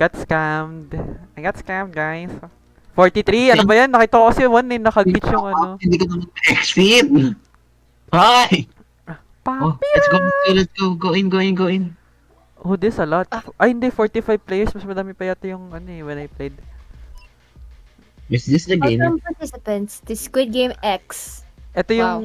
got scammed. I got scammed, guys. 43, ano ba yan? Nakita ko kasi 1 eh, nakaglitch yung ano. Hindi ko naman exit. Hi! Oh, let's go, Papira! let's go. Go in, go in, go in. Oh, this a lot. Ay, hindi, 45 players. Mas madami pa yata yung ano eh, when I played. Is this the game? Welcome participants to Squid Game X. Ito yung,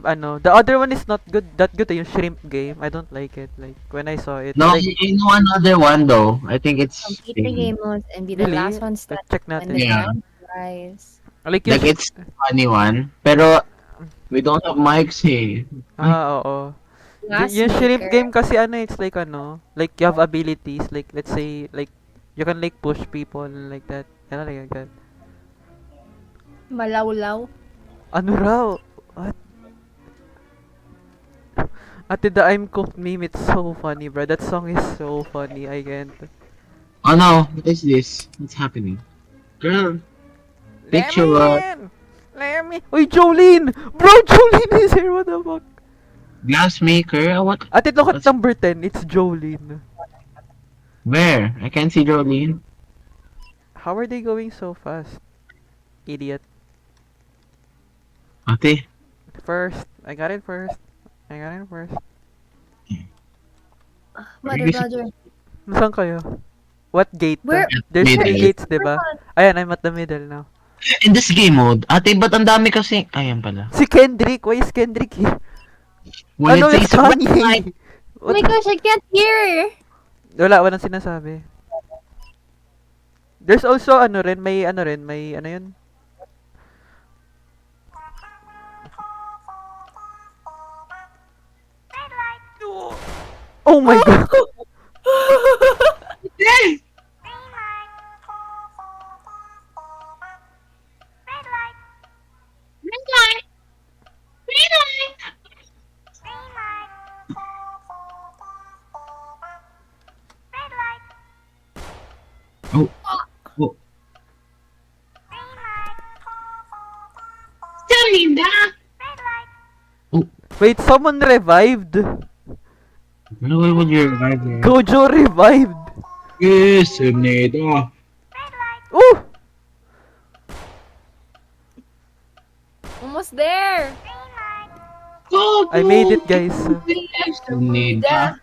ano, the other one is not good, that good eh, yung shrimp game. I don't like it. Like, when I saw it. No, Like, I know another one though. I think it's Complete the game modes and be the really? last one Like, standing check when natin. the Yeah. time rise. Like, yung, like it's funny one. Pero we don't have mics eh. oo. Last Yung shrimp maker. game kasi ano, it's like ano, like you have abilities, like let's say, like, you can like push people like that. Ano like that. Malawlaw. Ano raw? What? Ate, the I'm Cooked meme, it's so funny, bro. That song is so funny, I can't. Oh no, what is this? What's happening? Girl, picture Lemon! Uy, Jolene! Bro, Jolene is here, what the fuck? glass maker. What? Ate, look at What's- number 10, it's Jolene. Where? I can't see Jolene. How are they going so fast? Idiot. Ate, First. I got it first. Mother Roger. Nasaan kayo? What gate? Where- There's Middle. 3 gates, diba? Ayan, I'm at the middle now. in this game mode, ate, ba't ang dami kasi? Ayan pala. Si Kendrick! Why is Kendrick here? When Ano, it it's says Kanye! Oh my gosh, I can't hear! Walang sinasabi. There's also ano rin, ano yun? Oh my god! Oh. Oh. Wait, someone revived! No way would you revive me. Gojo revived! Yes, Neda. Oh! Almost there! Go, I made it, guys. Neda.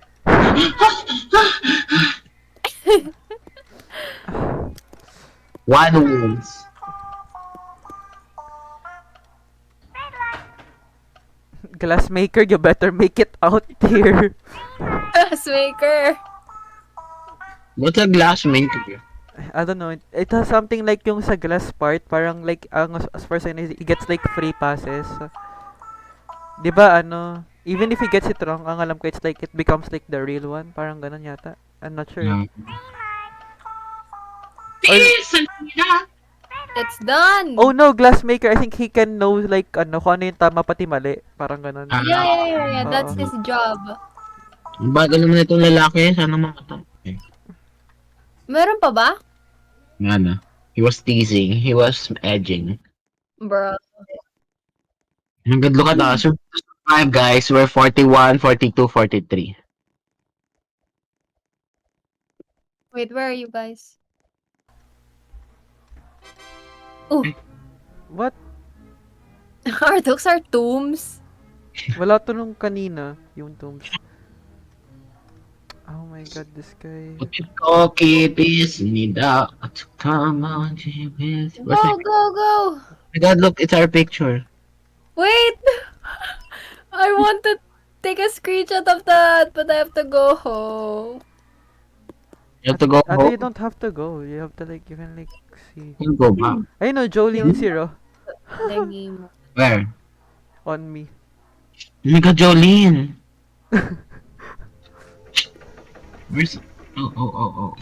One wins. Glassmaker, you better make it out here. Glass maker! What's a glass maker? I don't know. It has something like yung sa glass part, parang like as far as I know, he gets like free passes. 'Di ba ano, even if he gets it wrong, ang alam ko it's like it becomes like the real one, parang ganun yata. I'm not sure. Yeah. It's done! Oh no, Glassmaker, I think he can know like ano, kung ano yung tama pati mali, parang ganun. Ah. Yeah. That's Oo. his job. Ang bagal naman itong lalaki. Sana makatay. Meron pa ba? Nga na. He was teasing. He was edging. Bro. Ang good look at us. So, 5 guys. We're 41, 42, 43. Wait, where are you guys? What? Are those our tombs? Wala to nung kanina, yung tombs. Oh my god, this guy. Okay, peace. Need out. Come on, Jesus. Go, go! My God, look, it's our picture. Wait! I want to take a screenshot of that, but I have to go home. You have to go Ate, you home. don't have to go. You have to like, you can like see. You go back. I know, Jolene is here, oh, The game. Where? on me. Oh my God, Jolene. Where's... Oh.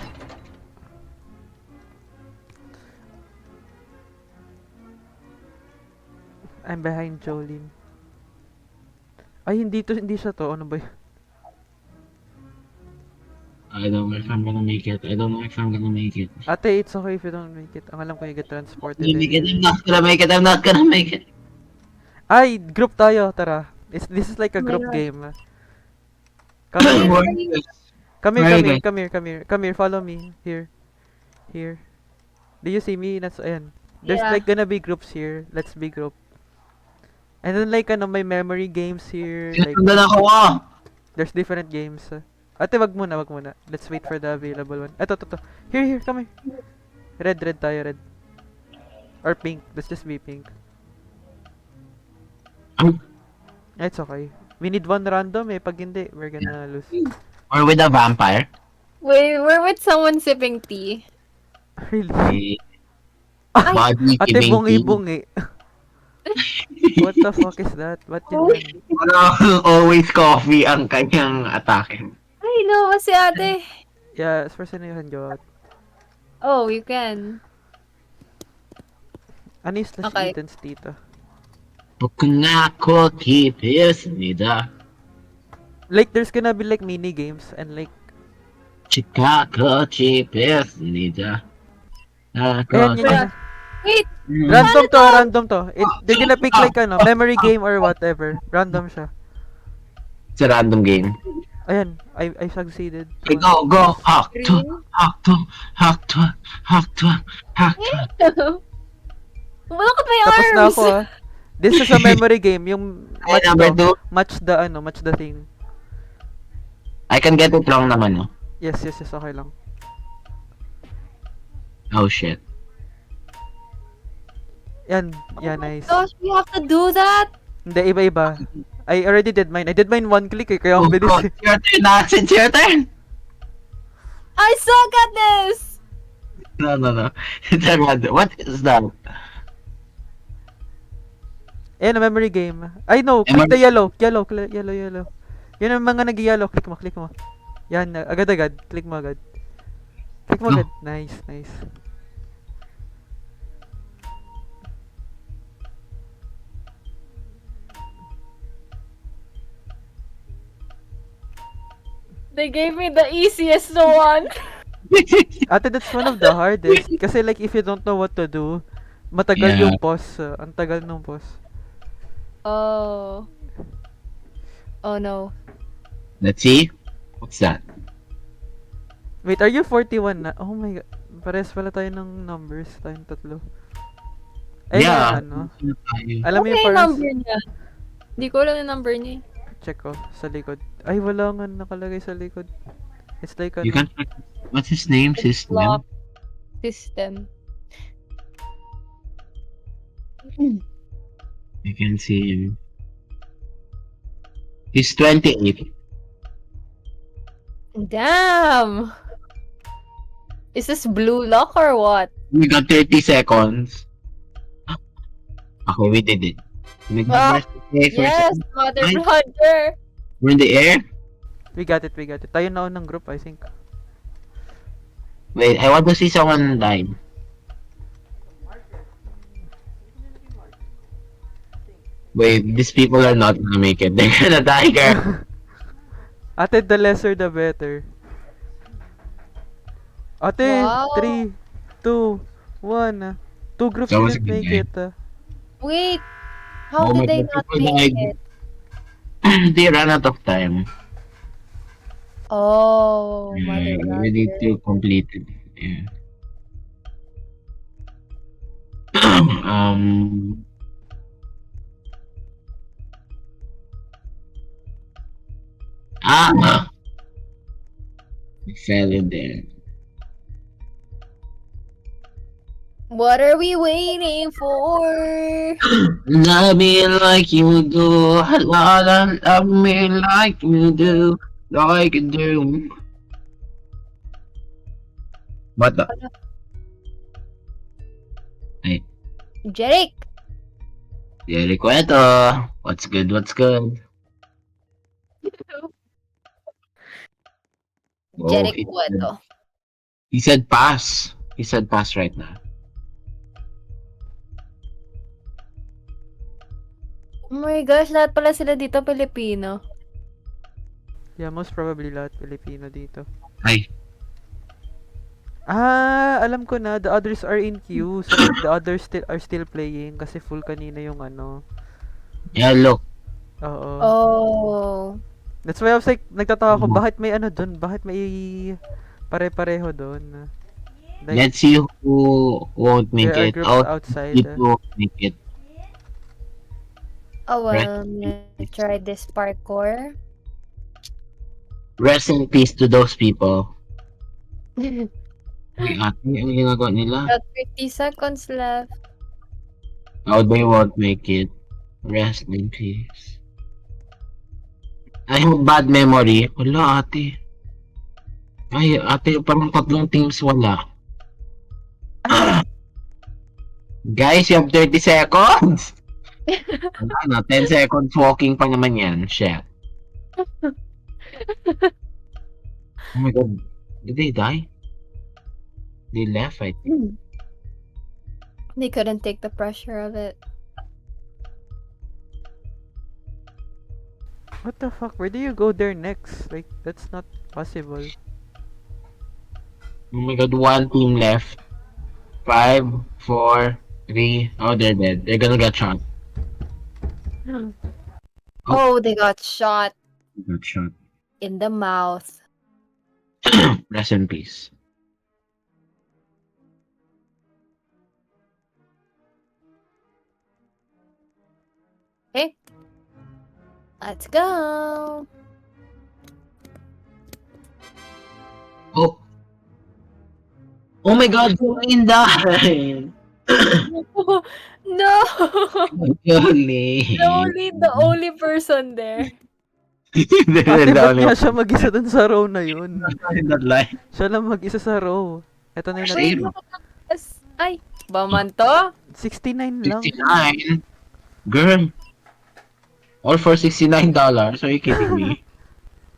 I'm behind Jolene. Ay, hindi siya to. Ano ba yun? I don't know if I'm gonna make it. Ate, it's okay if you don't make it. Ang alam ko, you get transported. I'm anyway. not gonna make it. I'm not gonna make it. Ay, group tayo. Tara. This is like a Oh my group God. game. Come here. Where is this? Come here, Where come are here, you come here, come here. Come here, follow me. Here. Here. Do you see me? That's, ayan. There's Yeah. like gonna be groups here. Let's be group. And then like ano, may memory games here. Like, Sinundan ako ah! there's different games. Ate, wag muna, wag muna. Let's wait for the available one. Eto, to. Here, here, come here. Red tayo, red. Or pink. Let's just be pink. Um, It's okay. We need one random eh. Pag hindi, we're gonna lose. Or with a vampire. Wait, we're with someone sipping tea. Really? Eh, body Ate, giving tea. bungi-bungi. What the fuck is that? What yun? Parang always coffee ang kanyang atake. Ay, no, si ate. Yeah, as person you can go out. Oh, you can. Ano yung slash Okay. Ethan's tita? Pagkangako tipis nida. Like, there's gonna be like mini games and like, Chicago tipis nida. ayan, yun. Wait, Random to. They're gonna pick like ano, memory game or whatever. Random siya. It's a random game. Ayan, I succeeded. Okay, go. Hack to, green. hack to, hack to, hack to, hack to. Look at my Tapos arms. na ako ah. This is a memory game. Yung Ay, number 2. match the thing. I can get it wrong naman, no? Yes, okay lang. Oh, shit. Yan, nice. Gosh, we have to do that. Hindi, iba-iba. I already did mine. I did mine one click eh, kaya Oh, ang bilis God, eh. it's your turn, Nats. It's your turn. I suck at this. No. It's a random. What is that? Ayan, a memory game. I know, click the yellow. Yellow. Yun ang mga nag-yellow. Click mo. Yan, agad-agad. Click mo agad. Click mo No. agad. Nice. They gave me the easiest one. Ate, that's one of the hardest. Kasi like, if you don't know what to do, matagal Yeah. yung pause. Ang tagal nung pause. Oh. Oh no. Let's see. What's that? Wait, are you 41 na? Oh my god. Pares pala tayo ng numbers. Tayong tatlo. Ay, Yeah. ano? Alam mo Ano yung yung parang... number niya? Hindi ko alam yung number niya. Check ko, sa likod. Ay, wala nga nakalagay sa likod. It's like You ano. can. What's his name? His name? Lock system. You can see him. He's 28. Damn! Is this blue lock or what? We got 30 seconds. Okay, we did it. Ah, Yes, Mother Ay. Brother! We're in the air? We got it. Tayo na ng group, I think. Wait, I want to see someone die. Wait, these people are not gonna make it. They're gonna die, girl. Ate, the lesser the better. Ate, Wow. 3, 2, 1. Two groups That was a didn't good make game. it. Wait! How Oh my did they God, not people make died. it? They ran out of time. Oh, Mother Yeah, we need Brother. to complete it. Yeah. um. Ah! We fell in there. What are we waiting for? Love me like you do. Love me like you do. Like you do. What the? Hey, Jeric! Jerry Cueto. What's good? Oh, Jeric he- Cueto. He said pass. He said pass right now. Oh my gosh, lahat pala sila dito Pilipino. Yeah, most probably lahat Filipino dito. Ay, Alam ko na. The others are in queue. So like, the others are still playing kasi full kanina yung ano. yeah, look. Oo. Oh. That's why I was like, nagtataka ko, bakit may ano dun? Bakit may pare-pareho dun? Like, Let's see who won't make there are it. groups Oh, outside. people won't make it. Oh Rest, well, I'm gonna try this parkour. rest in peace to those people. Got Uy, ate, ano ginagawa nila? 50 seconds left. Oh, they won't make it. Rest in peace. I have bad memory. Wala, ate. Ay, ate, parang tatlong teams wala. Guys, you have 30 seconds! Wala na, 10 seconds walking pa naman yan. Shit. Oh my god. Did they die? They left, I think. They couldn't take the pressure of it. What the fuck? Where do you go there next? Like, that's not possible. Oh my god, one team left. 5, 4, 3. Oh, they're dead. They're gonna get shot. Oh, they got shot Got shot. in the mouth. Rest in peace. Okay. Let's go. Oh. Oh my god, Jolene died! No. Jolene. The only person there. Ate, ba't Dami nga siya mag-isa dun sa row na yun? that line. Siya lang mag-isa sa row. Ito na yung Same. Ay, baman to? 69 lang. 69? Girl. All for $69? Are you kidding me?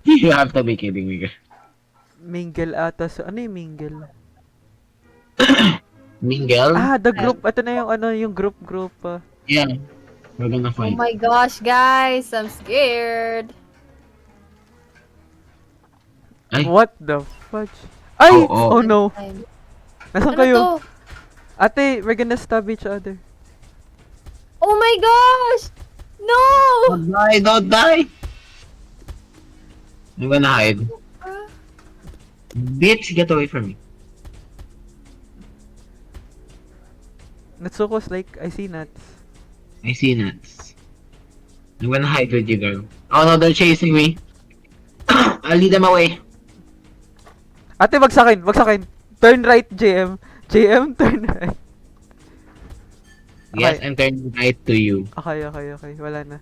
You have to be kidding me, girl. Mingle ata. So, ano yung mingle? Mingle? Ah, the group. Ito na yung ano, yung group. Yeah. We're gonna Oh fight. my gosh, guys, I'm scared. Ay. What the fudge? Ay! Oh, Oh, no. Nasaan Ano kayo? to? Ate, we're gonna stab each other. Oh my gosh! No! Don't die, don't die! I'm gonna hide. Bitch, get away from me. Natsuko's like, I see nuts. I see nuts. I'm gonna hide with you, girl. Oh no, they're chasing me. I'll lead them away. Ate, wag sa akin, wag sa akin. Turn right, JM. JM, turn right. Yes, Okay. I'm turning right to you. Okay. Wala na.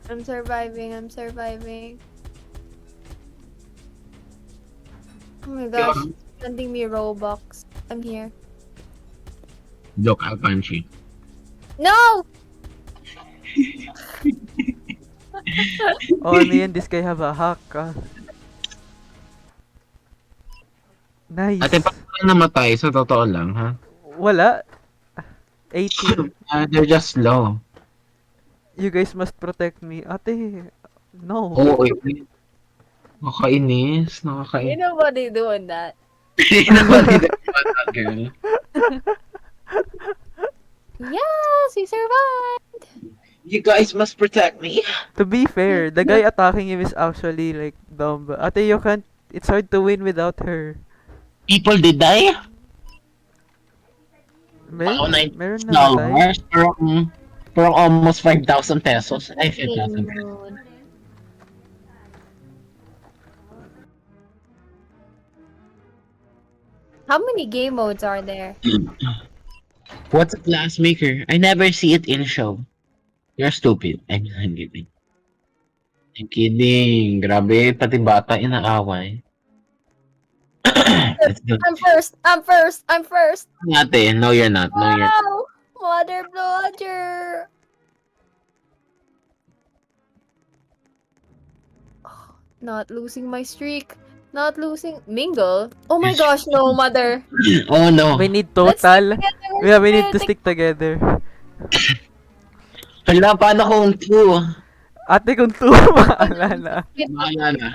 I'm surviving. Oh my gosh, sending me Robux. I'm here. Look, I'll punch you. No! Oh, ano yan? This guy have a hack. Nice. Ate, paano ka namatay? Sa totoo lang, ha? Wala. 18. They're just slow. You guys must protect me. Ate, no. Oo, wait. Nakakainis. Ain't nobody doing that. Nobody does that, girl. Yes, we survived! You guys must protect me. To be fair, the guy attacking him is actually like dumb. Ate, you can't. It's hard to win without her. People did die? Meron na tayo. For almost 5,000 pesos. Ay, 5,000 pesos. Dude. How many game modes are there? What's a glass maker? I never see it in show. You're stupid. I'm kidding. I'm kidding. Grabe, pati bata inaaway. Let's go. I'm first! Ate, no you're not. No you're not. Wow! Mother blogger! Not losing my streak. Not losing. Mingle? Oh my gosh, no, mother. Oh no. We need total. Let's Yeah, we need to stick together. Hala, paano kung 2? Ate, kung 2, maalala. Bahala na.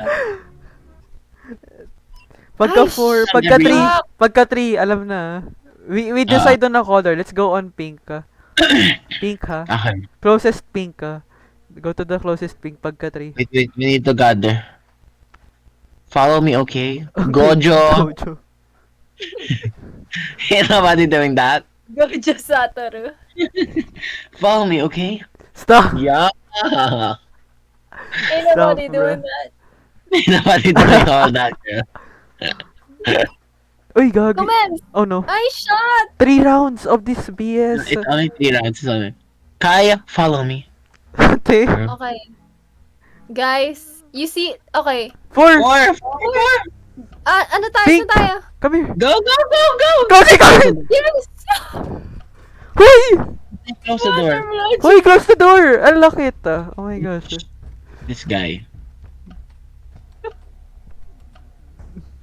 Pagka Ay, 4, pagka 3, alam na. We decide on a color. Let's go on pink. Pink ha. Okay. Closest pink. Go to the closest pink pagka 3. Wait. We need to gather. Follow me, okay? Gojo. Gojo. Ain't nobody doing that. Gorgeous Satoru. Follow me, okay? Stop! Yeah. Ain't nobody Stop, doing bro. that. Ain't nobody doing all that, girl. Uy, gagi. Commence! Oh no. I shot! 3 rounds of this BS. It's only 3 rounds. It's only... Kaya, follow me. Ate. Girl. Okay. Guys, you see, okay. 4! 4! Ano tayo? Pink. Saan tayo? Come here. Go, go, go, go! Gagi, gagi! Yes! Huy! Close the door. Huy, close the door! Unlock it. Oh my gosh. This guy.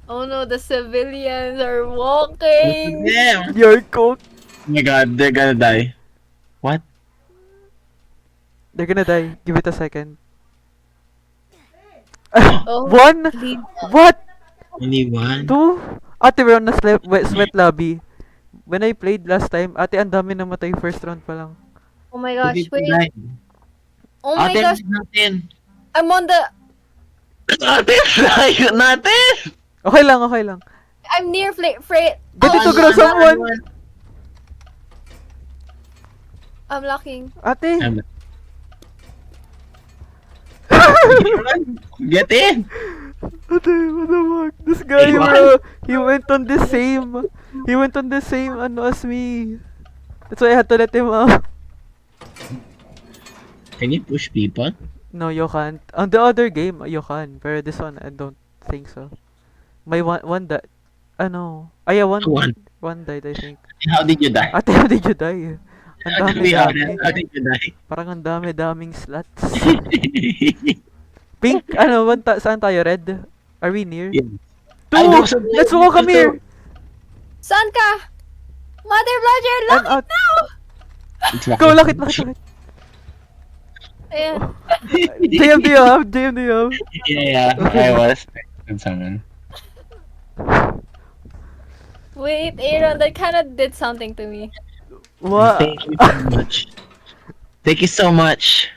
Oh no, the civilians are walking. Damn! You're cooked. Oh my god, they're gonna die. What? They're gonna die. Give it a second. Oh, 1? please. What? Only one? 2? Ate, we're on a sweat lobby. When I played last time, ate, ang dami namatay first round pa lang. Oh my gosh, Hindi wait. die. Oh my Ate, gosh, natin. I'm on the... Ate, layo natin! Okay lang, okay lang. I'm near freight. Get it to Oh, grow someone! I'm locking. Ate! Get in! Ate, what the fuck? This guy, Hey, bro, he went on the same, ano, as me. That's why I had to let him out. Can you push people? No, you can't. On the other game, you can. But this one, I don't think so. My one died. Ano? Ay, yeah, one died, I think. How did you die? Ate, how did you die? Ang To be honest, dami-dami. how did you die? Parang ang dami-daming slots. Pink, ano, saan tayo? Red? Are we near? Yeah. Two! I'll go some- Let's go, come here! Saan ka? Mother Bludger, I'm lock out. it now! It's fine. Go, lakit. Ayan. JM, do you have? JM, do you have? Yeah, I was. Someone. Wait, Aaron, that kind of did something to me. What? Thank you so much. Thank you so much.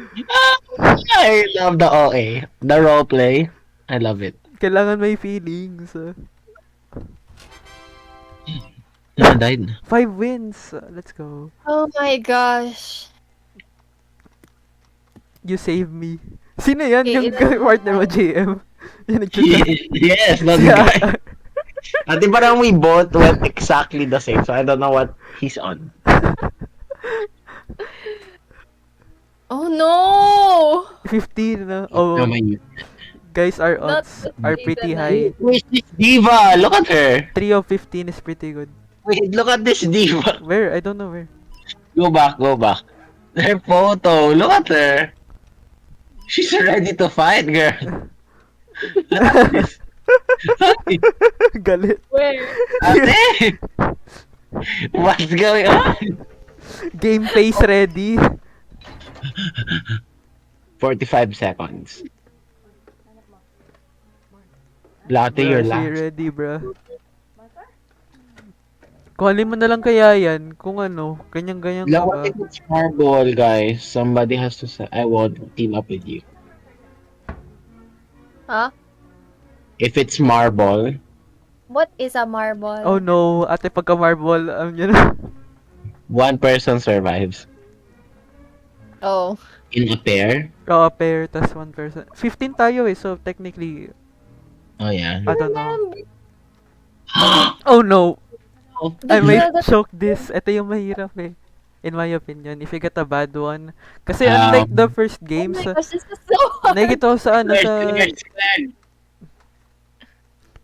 I love the OA. The role play. I love it. Kailangan may feelings. I died. 5 wins. Let's go. Oh my gosh. You saved me. Sino yan? Okay, Yung ilan- partner mo, JM? Yung nag-chat. Yes, not the guy. Ate, parang we both went exactly the same, so I don't know what he's on. Oh no! 15 na. Oh, Oh my god. guys, our Not odds are pretty 15 na. high. Who is this diva? Look at her. 3 of 15 is pretty good. Wait, look at this diva. Where? I don't know where. Go back, go back. Her photo. Look at her. She's ready to fight, girl. Look at this. Galit. Where? Ate! What's going on? Game face ready. 45 seconds. Latte, you're Bro, she last. ready, bro. Kuhalin mo na lang kaya yan kung ano, ganyan-ganyan ka ba? What if it's marble, guys? Somebody has to say, I won't team up with you. Huh? If it's marble, What is a marble? Oh no, ate pagka marble, yun na. one person survives. Oh. In a pair? Oo, pair, tas one person. 15 tayo eh, so technically, Oh, yeah. I don't know. Oh no, I might choke this. Ito yung mahirap eh. In my opinion, if you get a bad one. Kasi unlike the first Oh games, my gosh, this is so hard. nakikita ko sa ano sa... Square.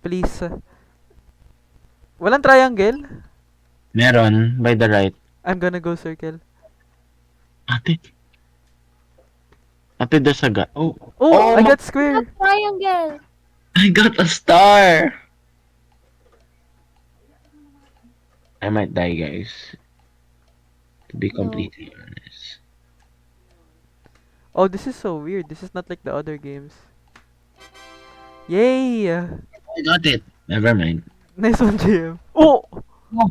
Please. Walang triangle? Meron, by the right. I'm gonna go circle. Ate. Ate, there's a guy. Oh, Oh, I ma- got square. Triangle. I got a star! I might die, guys. To be completely honest. Oh, this is so weird. This is not like the other games. Yay! I got it. Never mind. Nice one, GM. Oh! Oh.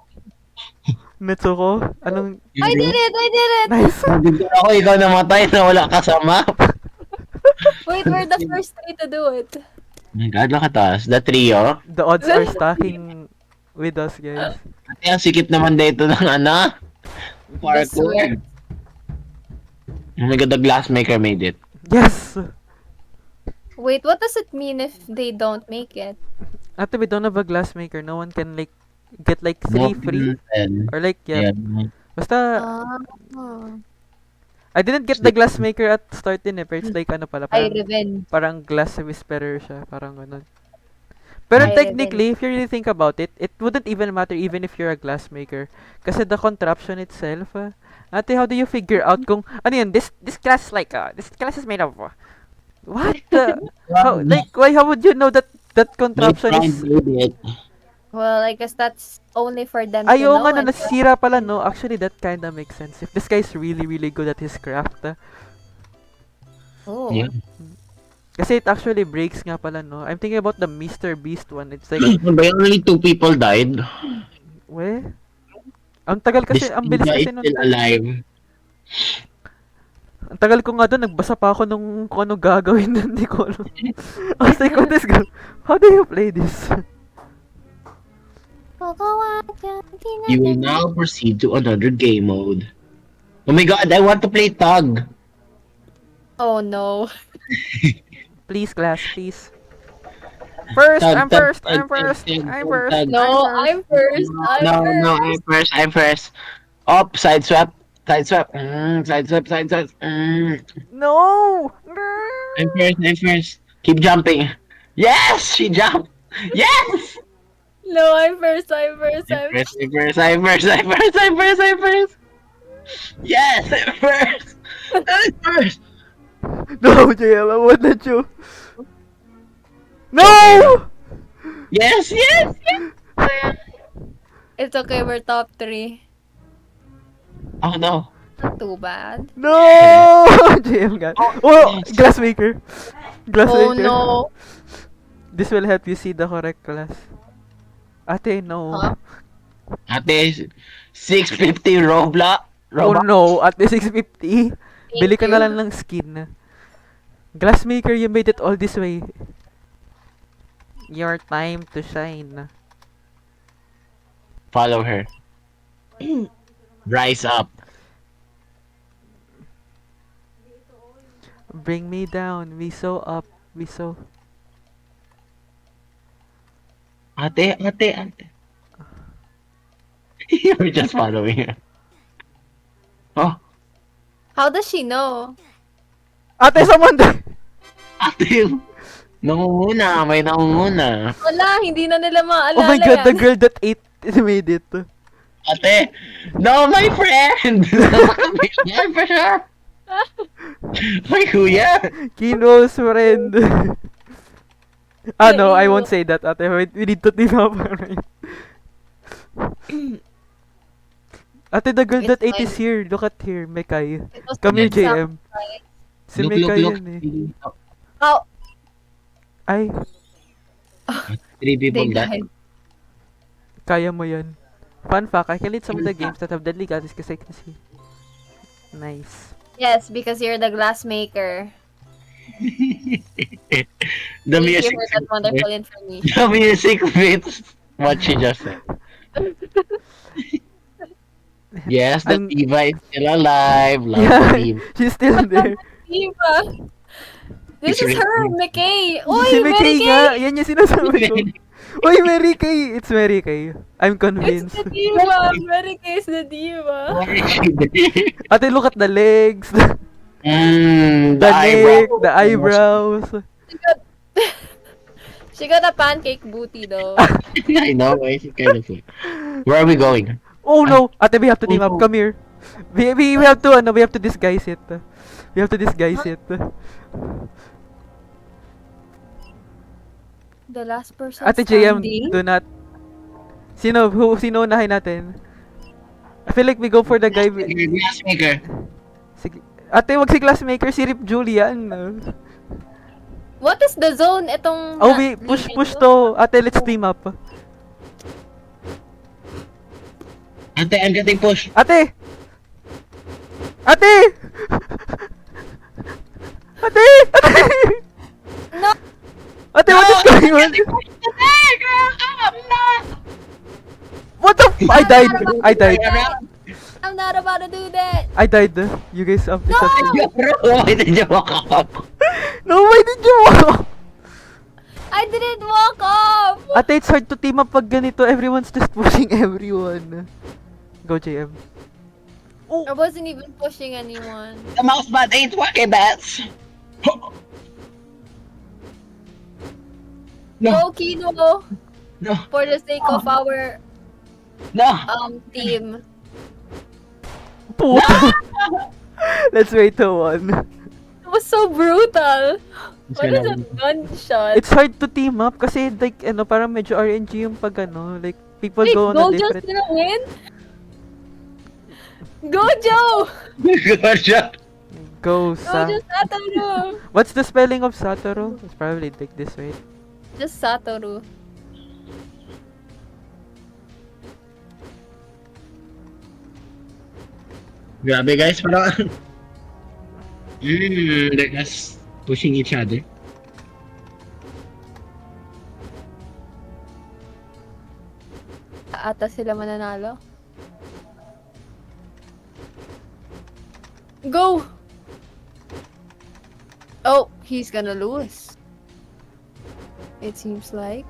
Netsuko? Anong... I did it! I did it! Nice! Hindi ako ikaw namatay na wala ka sa map. Wait, we're the first three to do it. Oh my God, look at us. The trio. The odds are stacking with us, guys. Ate, ang sikip naman dito ng ano? Parkour. sweat. Oh my God, the glassmaker made it. Yes! Wait, what does it mean if they don't make it? Ate, we don't have a glass maker. No one can like get like 3 free. Or like, yeah. Basta, Ah. I didn't get the glass maker at start din eh. Pero it's like ano pala, Ay, parang, Riven. parang glass whisperer siya. Parang ganun. Pero Ay, technically, if you really think about it, it wouldn't even matter even if you're a glass maker. Kasi the contraption itself, ate, how do you figure out kung, ano yun, this glass like, this glass is made of, what? How, like, why, how would you know that that contraption is, Well, I guess that's only for them ay, to oo know. nga, no, and- nasira pala, no? Actually, that kinda makes sense. If this guy's really, really good at his craft, Oh. Yeah. kasi it actually breaks nga pala, no? I'm thinking about the Mr. Beast one. It's like, But only 2 people died. we? Ang tagal kasi, This ang bilis guy kasi is nun. still alive. Ang tagal ko nga doon, nagbasa pa ako nung kung ano gagawin doon, hindi ko alam. I was like, what is how do you play this? You will now proceed to another game mode. Oh my God, I want to play tug. Oh no. Please, class, please. First, Tug, I'm tug, first, tug, I'm tug, first, tug, I'm tug, first. tug. No, I'm first. I'm first. I'm first. Up, side swap, sideswipe. Sideswipe. No! I'm first. Keep jumping. Yes, she jumped. Yes. No, I'm first. I'm first. Yes, I'm first. I'm first. No, JL, I won't let you. No! Yes. It's okay, we're top 3. Oh no. Not too bad. No! JL got. Oh, Oh, yes. glassmaker. Oh no. This will help you see the correct class. Ate, no. Huh? Ate, 650 Roblox. Oh no, at the 650. Thank Bili ka na you. lang ng skin. Glassmaker, you made it all this way. Your time to shine. Follow her. Rise up. Bring me down. We so up. We so. Ate. You're just following her. Oh, How does she know? Ate, someone die! ate. Nangunguna. May nangunguna. Wala, hindi na nila maalala Oh my god, the yan. girl that ate made it. Ate. No, my friend. My friend. My kuya. Kino's friend. No, I won't Ew. say that, ate. Wait, we need to team up. Ate, the girl It's that ate fine. is here. Look at here, Mekai. It was Come here, a good JM. sacrifice. Si Mekai yun eh. Oh, Ay, 3 people they died. died. kaya mo yan. Fun fact, I can lead some of the games that have deadly gadgets kasi I can see. Nice. Yes, because you're the glass maker. The Thank you music. for that wonderful information. The music fits what she just said. Yes, the I'm- diva is still alive. Love Yeah, the diva. she's still there. Diva. This It's is her, really- McKay. Oy, Si Mary Mary Kay! nga, yan yung sinasabi ko. Uy, Mary Kay! It's Mary Kay. I'm It's convinced. the diva. Mary Kay is the diva. Why is she there? Ate, look at the legs, the The neck, the eyebrows. She got a pancake booty though. I know, why is it kind of like... Where are we going? Oh no! Ate, we have to team up. Oh. Come here. We have to, we have to disguise it. We have to disguise it. The last person Ate JM, standing. do not. Sino unahin natin? I feel like we go for the guy. Glassmaker. Sige. Ate, wag si Glassmaker, si Rip Julian. What is the zone? Itong... Oh, we push to. Ate, let's team up. Ate, I'm getting pushed. Ate! Ate! Ate! Ate! everyone. What the I died. I died. I'm not about to do that. I died. You guys up. No! Why did you walk up? No, why did you walk? I didn't walk off. Ate, it's hard to team up pag ganito. Everyone's just pushing everyone. Go, JM. I wasn't even pushing anyone. The mouse pad ain't working, bats. No, Go, Kino, no, for the sake of our no. team. Puto. Let's wait to one. It was so brutal. Let's What go is now. a gunshot? It's hard to team up kasi like parang medyo RNG yung pag like people Wait, go on a Gojo's different. gonna win? Gojo! Gotcha. Go sa. Gojo Satoru! What's the spelling of Satoru? It's probably like this way. Just Satoru. Grabe guys, parang they're just pushing each other. Ata sila mananalo. Go! Oh, he's gonna lose. It seems like.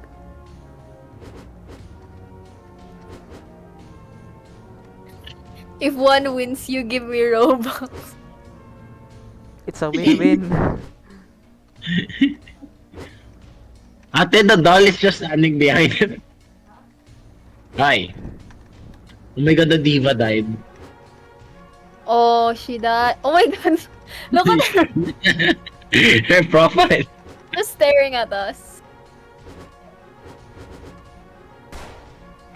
If one wins, you give me Robux. It's a win-win. Ate, the doll is just standing behind him. Hi. Oh my god, the diva died. Oh, she died. Oh my god. Look at her Her profile. just staring at us.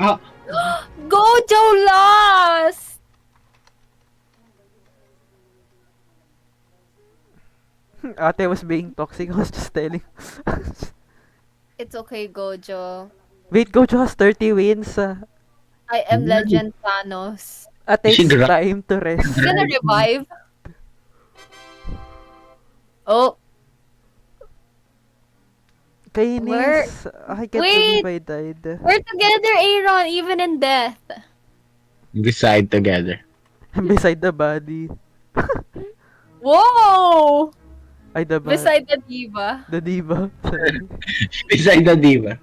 Oh, Gojo lost! Ate was being toxic. I was just telling. It's okay, Gojo. Wait, Gojo has 30 wins. I am Legend Thanos. Ate, She it's gra- time to rest. He's gonna revive. Oh, Kainis. I can't Wait! believe I died. we're together, Aaron, even in death. beside together. Beside the body. Whoa! Ay, the body. Beside the diva. The diva. Sorry. Beside the diva.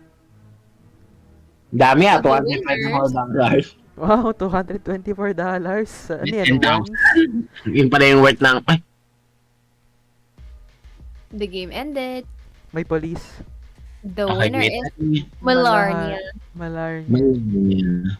Dami ah, Okay, 224 dollars. Wow, $224. Ano yan? 10,000. One? Yun pala yung worth ng, ay, The game ended. May police. The okay, winner wait. is Malarnia. Malarnia. Malarnia.